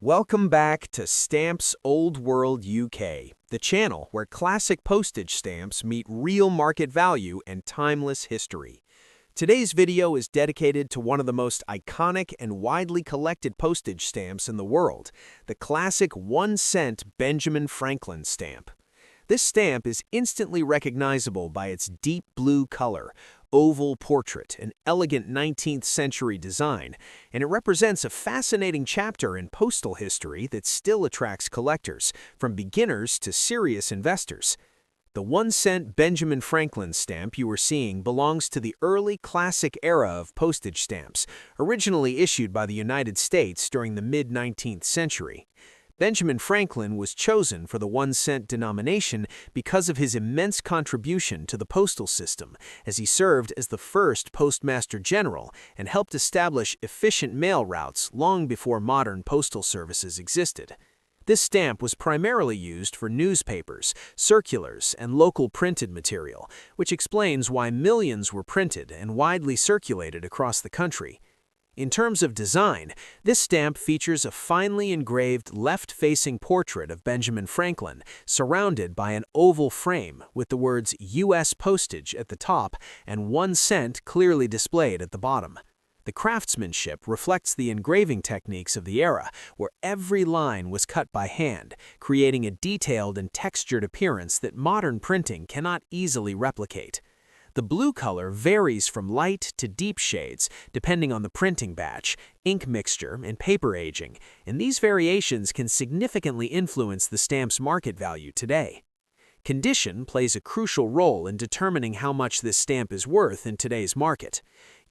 Welcome back to Stamps Old World UK, the channel where classic postage stamps meet real market value and timeless history. Today's video is dedicated to one of the most iconic and widely collected postage stamps in the world, the classic 1-cent Benjamin Franklin stamp. This stamp is instantly recognizable by its deep blue color, oval portrait, and elegant 19th century design, and it represents a fascinating chapter in postal history that still attracts collectors, from beginners to serious investors. The 1-cent Benjamin Franklin stamp you are seeing belongs to the early classic era of postage stamps, originally issued by the United States during the mid-19th century. Benjamin Franklin was chosen for the 1-cent denomination because of his immense contribution to the postal system, as he served as the first Postmaster General and helped establish efficient mail routes long before modern postal services existed. This stamp was primarily used for newspapers, circulars, and local printed material, which explains why millions were printed and widely circulated across the country. In terms of design, this stamp features a finely engraved left-facing portrait of Benjamin Franklin, surrounded by an oval frame with the words U.S. Postage at the top and 1 cent clearly displayed at the bottom. The craftsmanship reflects the engraving techniques of the era, where every line was cut by hand, creating a detailed and textured appearance that modern printing cannot easily replicate. The blue color varies from light to deep shades, depending on the printing batch, ink mixture, and paper aging, and these variations can significantly influence the stamp's market value today. Condition plays a crucial role in determining how much this stamp is worth in today's market.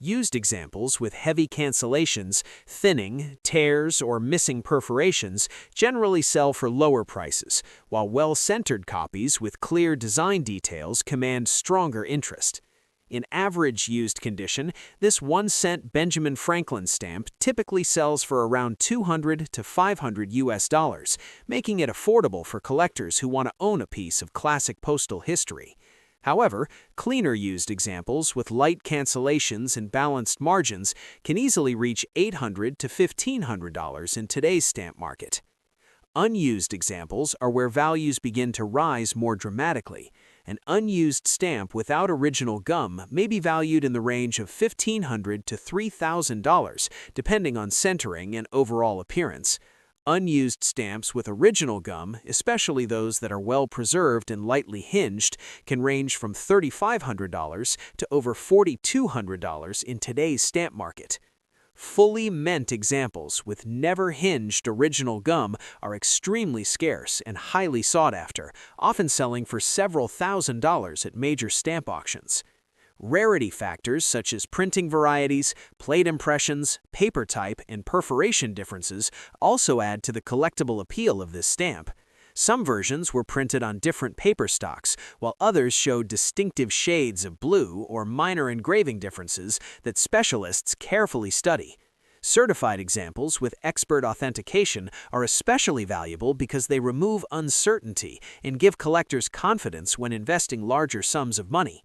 Used examples with heavy cancellations, thinning, tears, or missing perforations generally sell for lower prices, while well-centered copies with clear design details command stronger interest. In average used condition, this 1-cent Benjamin Franklin stamp typically sells for around $200 to $500, making it affordable for collectors who want to own a piece of classic postal history. However, cleaner used examples with light cancellations and balanced margins can easily reach $800 to $1,500 in today's stamp market. Unused examples are where values begin to rise more dramatically. An unused stamp without original gum may be valued in the range of $1,500 to $3,000, depending on centering and overall appearance. Unused stamps with original gum, especially those that are well preserved and lightly hinged, can range from $3,500 to over $4,200 in today's stamp market. Fully mint examples with never hinged original gum are extremely scarce and highly sought after, often selling for several $1,000s at major stamp auctions. Rarity factors such as printing varieties, plate impressions, paper type, and perforation differences also add to the collectible appeal of this stamp. Some versions were printed on different paper stocks, while others showed distinctive shades of blue or minor engraving differences that specialists carefully study. Certified examples with expert authentication are especially valuable because they remove uncertainty and give collectors confidence when investing larger sums of money.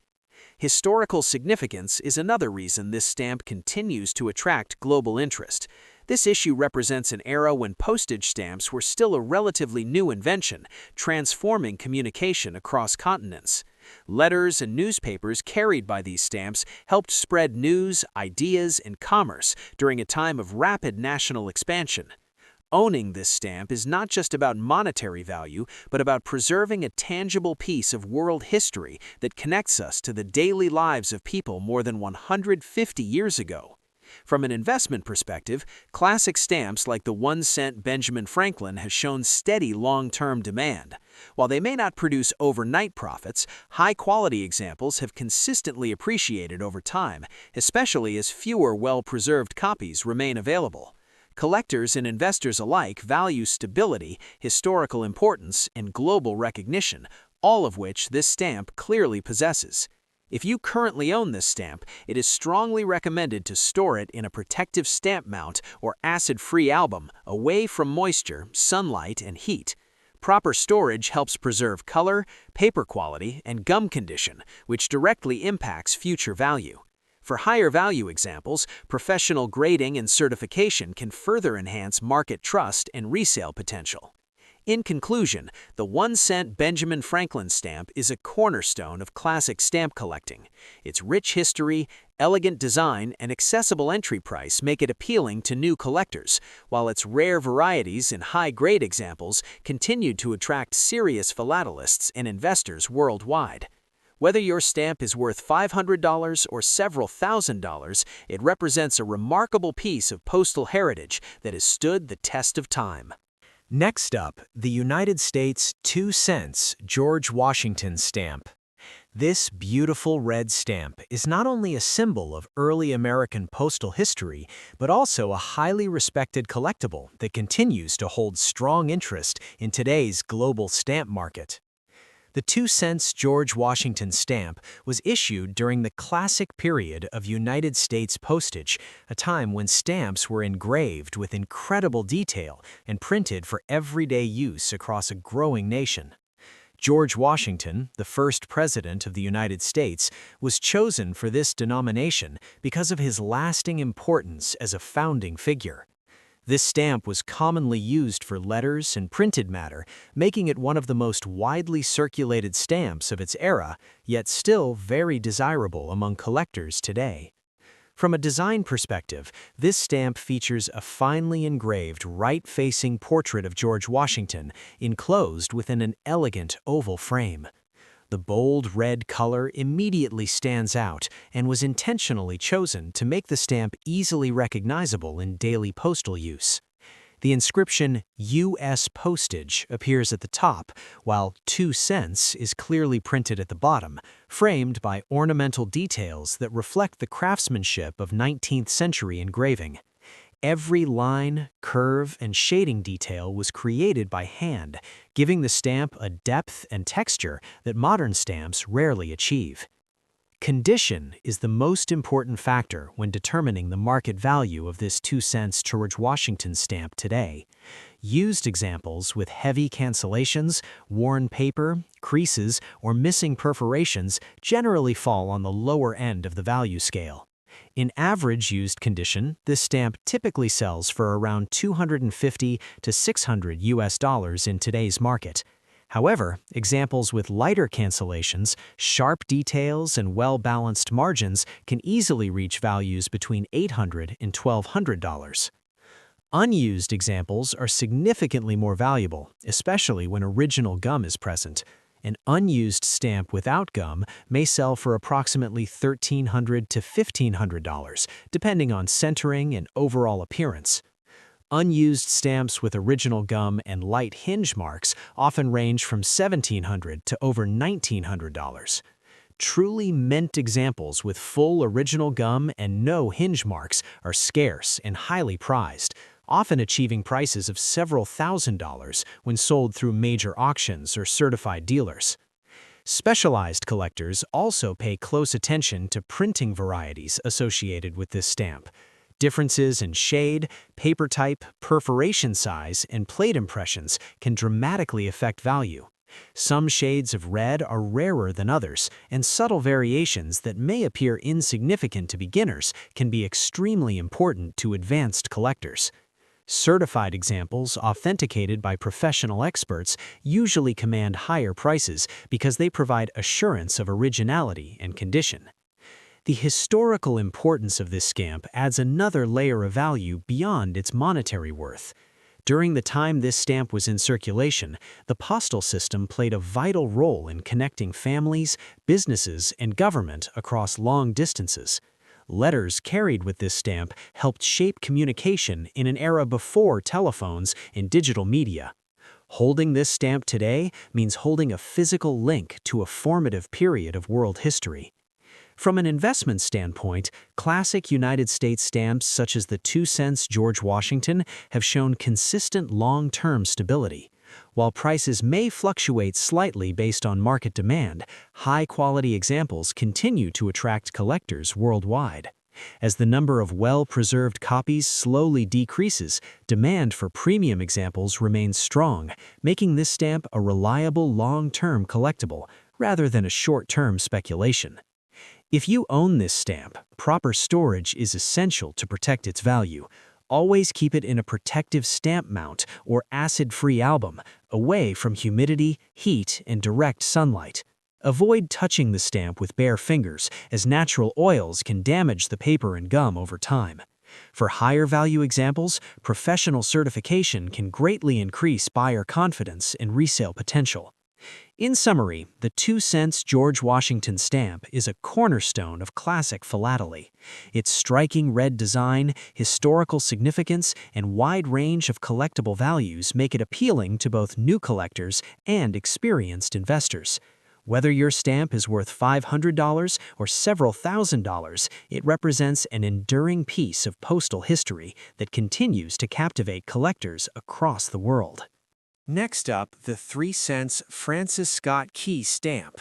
Historical significance is another reason this stamp continues to attract global interest. This issue represents an era when postage stamps were still a relatively new invention, transforming communication across continents. Letters and newspapers carried by these stamps helped spread news, ideas, and commerce during a time of rapid national expansion. Owning this stamp is not just about monetary value, but about preserving a tangible piece of world history that connects us to the daily lives of people more than 150 years ago. From an investment perspective, classic stamps like the 1-cent Benjamin Franklin have shown steady long-term demand. While they may not produce overnight profits, high-quality examples have consistently appreciated over time, especially as fewer well-preserved copies remain available. Collectors and investors alike value stability, historical importance, and global recognition, all of which this stamp clearly possesses. If you currently own this stamp, it is strongly recommended to store it in a protective stamp mount or acid-free album away from moisture, sunlight, and heat. Proper storage helps preserve color, paper quality, and gum condition, which directly impacts future value. For higher value examples, professional grading and certification can further enhance market trust and resale potential. In conclusion, the 1-cent Benjamin Franklin stamp is a cornerstone of classic stamp collecting. Its rich history, elegant design, and accessible entry price make it appealing to new collectors, while its rare varieties and high-grade examples continue to attract serious philatelists and investors worldwide. Whether your stamp is worth $500 or several $1,000s, it represents a remarkable piece of postal heritage that has stood the test of time. Next up, the United States 2 cents George Washington stamp. This beautiful red stamp is not only a symbol of early American postal history, but also a highly respected collectible that continues to hold strong interest in today's global stamp market. The 2 cents George Washington stamp was issued during the classic period of United States postage, a time when stamps were engraved with incredible detail and printed for everyday use across a growing nation. George Washington, the first president of the United States, was chosen for this denomination because of his lasting importance as a founding figure. This stamp was commonly used for letters and printed matter, making it one of the most widely circulated stamps of its era, yet still very desirable among collectors today. From a design perspective, this stamp features a finely engraved right-facing portrait of George Washington, enclosed within an elegant oval frame. The bold red color immediately stands out and was intentionally chosen to make the stamp easily recognizable in daily postal use. The inscription U.S. Postage appears at the top, while 2 cents is clearly printed at the bottom, framed by ornamental details that reflect the craftsmanship of 19th century engraving. Every line, curve, and shading detail was created by hand, giving the stamp a depth and texture that modern stamps rarely achieve. Condition is the most important factor when determining the market value of this 2 cents George Washington stamp today. Used examples with heavy cancellations, worn paper, creases, or missing perforations generally fall on the lower end of the value scale. In average used condition, this stamp typically sells for around $250 to $600 in today's market. However, examples with lighter cancellations, sharp details, and well-balanced margins can easily reach values between $800 and $1,200. Unused examples are significantly more valuable, especially when original gum is present. An unused stamp without gum may sell for approximately $1,300 to $1,500, depending on centering and overall appearance. Unused stamps with original gum and light hinge marks often range from $1,700 to over $1,900. Truly mint examples with full original gum and no hinge marks are scarce and highly prized, often achieving prices of several $1,000s when sold through major auctions or certified dealers. Specialized collectors also pay close attention to printing varieties associated with this stamp. Differences in shade, paper type, perforation size, and plate impressions can dramatically affect value. Some shades of red are rarer than others, and subtle variations that may appear insignificant to beginners can be extremely important to advanced collectors. Certified examples, authenticated by professional experts, usually command higher prices because they provide assurance of originality and condition. The historical importance of this stamp adds another layer of value beyond its monetary worth. During the time this stamp was in circulation, the postal system played a vital role in connecting families, businesses, and government across long distances. Letters carried with this stamp helped shape communication in an era before telephones and digital media. Holding this stamp today means holding a physical link to a formative period of world history. From an investment standpoint, classic United States stamps such as the 2 cents George Washington have shown consistent long-term stability. While prices may fluctuate slightly based on market demand, high-quality examples continue to attract collectors worldwide. As the number of well-preserved copies slowly decreases, demand for premium examples remains strong, making this stamp a reliable long-term collectible rather than a short-term speculation. If you own this stamp, proper storage is essential to protect its value. Always keep it in a protective stamp mount or acid-free album, away from humidity, heat, and direct sunlight. Avoid touching the stamp with bare fingers, as natural oils can damage the paper and gum over time. For higher value examples, professional certification can greatly increase buyer confidence and resale potential. In summary, the 2-cent George Washington stamp is a cornerstone of classic philately. Its striking red design, historical significance, and wide range of collectible values make it appealing to both new collectors and experienced investors. Whether your stamp is worth $500 or several $1,000s, it represents an enduring piece of postal history that continues to captivate collectors across the world. Next up, the 3-cent Francis Scott Key stamp.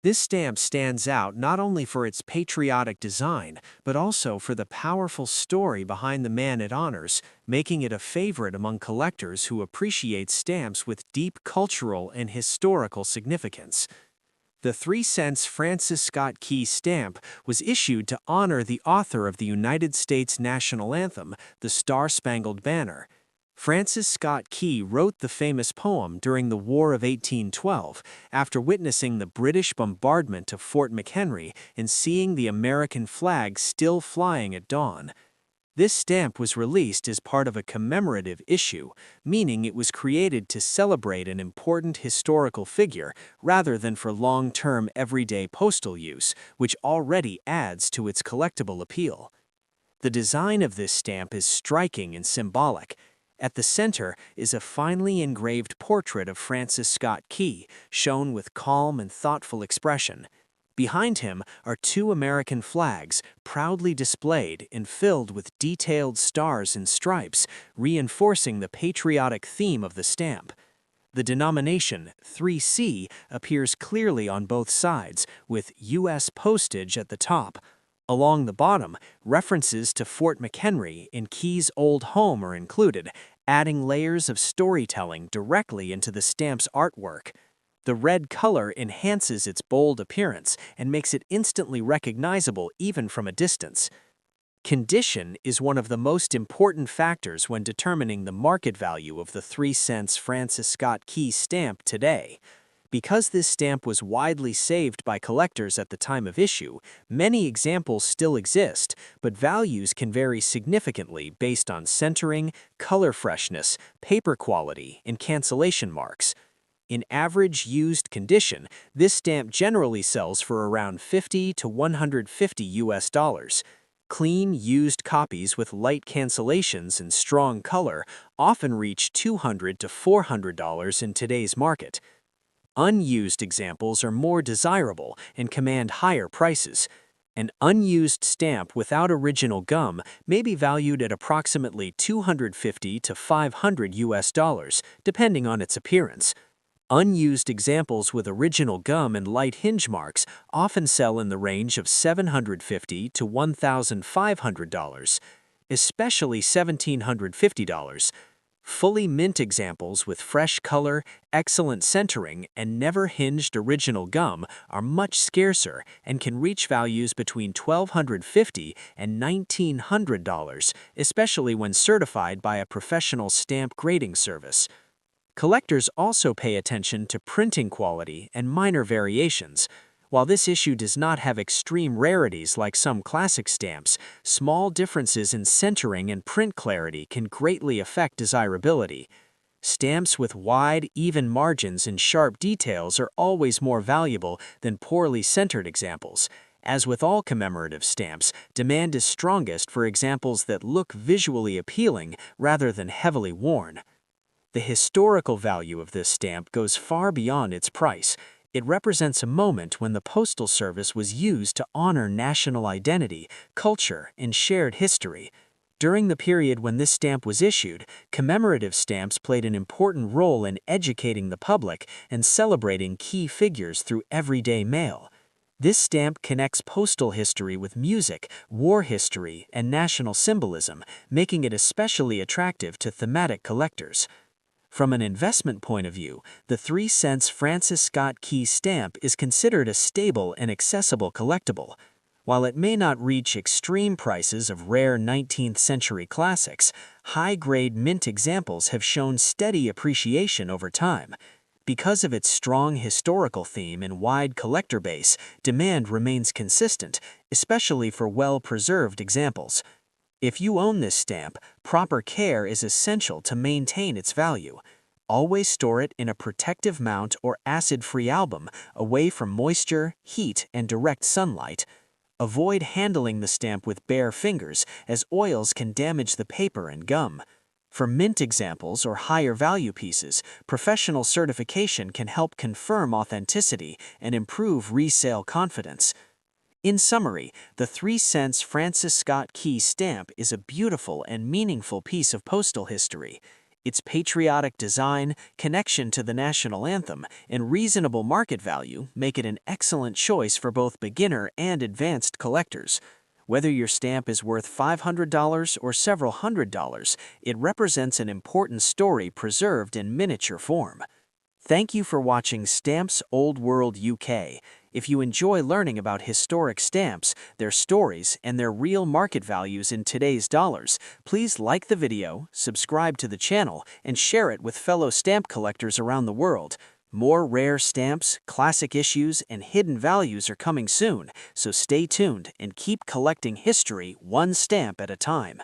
This stamp stands out not only for its patriotic design, but also for the powerful story behind the man it honors, making it a favorite among collectors who appreciate stamps with deep cultural and historical significance. The 3-cent Francis Scott Key stamp was issued to honor the author of the United States national anthem, the Star-Spangled Banner. Francis Scott Key wrote the famous poem during the War of 1812 after witnessing the British bombardment of Fort McHenry and seeing the American flag still flying at dawn. This stamp was released as part of a commemorative issue, meaning it was created to celebrate an important historical figure rather than for long-term everyday postal use, which already adds to its collectible appeal. The design of this stamp is striking and symbolic. At the center is a finely engraved portrait of Francis Scott Key, shown with calm and thoughtful expression. Behind him are 2 American flags, proudly displayed and filled with detailed stars and stripes, reinforcing the patriotic theme of the stamp. The denomination 3C appears clearly on both sides, with U.S. postage at the top. Along the bottom, references to Fort McHenry and Key's old home are included, adding layers of storytelling directly into the stamp's artwork. The red color enhances its bold appearance and makes it instantly recognizable even from a distance. Condition is one of the most important factors when determining the market value of the 3-cent Francis Scott Key stamp today. Because this stamp was widely saved by collectors at the time of issue, many examples still exist, but values can vary significantly based on centering, color freshness, paper quality, and cancellation marks. In average used condition, this stamp generally sells for around $50 to $150. Clean, used copies with light cancellations and strong color often reach $200 to $400 in today's market. Unused examples are more desirable and command higher prices. An unused stamp without original gum may be valued at approximately $250 to $500, depending on its appearance. Unused examples with original gum and light hinge marks often sell in the range of $750 to $1,500, especially $1,750. Fully mint examples with fresh color, excellent centering, and never hinged original gum are much scarcer and can reach values between $1,250 and $1,900, especially when certified by a professional stamp grading service. Collectors also pay attention to printing quality and minor variations. While this issue does not have extreme rarities like some classic stamps, small differences in centering and print clarity can greatly affect desirability. Stamps with wide, even margins and sharp details are always more valuable than poorly centered examples. As with all commemorative stamps, demand is strongest for examples that look visually appealing rather than heavily worn. The historical value of this stamp goes far beyond its price. It represents a moment when the Postal Service was used to honor national identity, culture, and shared history. During the period when this stamp was issued, commemorative stamps played an important role in educating the public and celebrating key figures through everyday mail. This stamp connects postal history with music, war history, and national symbolism, making it especially attractive to thematic collectors. From an investment point of view, the 3-cent Francis Scott Key stamp is considered a stable and accessible collectible. While it may not reach extreme prices of rare 19th century classics, high-grade mint examples have shown steady appreciation over time. Because of its strong historical theme and wide collector base, demand remains consistent, especially for well-preserved examples. If you own this stamp, proper care is essential to maintain its value. Always store it in a protective mount or acid-free album, away from moisture, heat, and direct sunlight. Avoid handling the stamp with bare fingers, as oils can damage the paper and gum. For mint examples or higher value pieces, professional certification can help confirm authenticity and improve resale confidence. In summary, the 3-cents Francis Scott Key stamp is a beautiful and meaningful piece of postal history. Its patriotic design, connection to the national anthem, and reasonable market value make it an excellent choice for both beginner and advanced collectors. Whether your stamp is worth $500 or several $100s, it represents an important story preserved in miniature form. Thank you for watching Stamps Old World UK. If you enjoy learning about historic stamps, their stories, and their real market values in today's dollars, please like the video, subscribe to the channel, and share it with fellow stamp collectors around the world. More rare stamps, classic issues, and hidden values are coming soon, so stay tuned and keep collecting history one stamp at a time.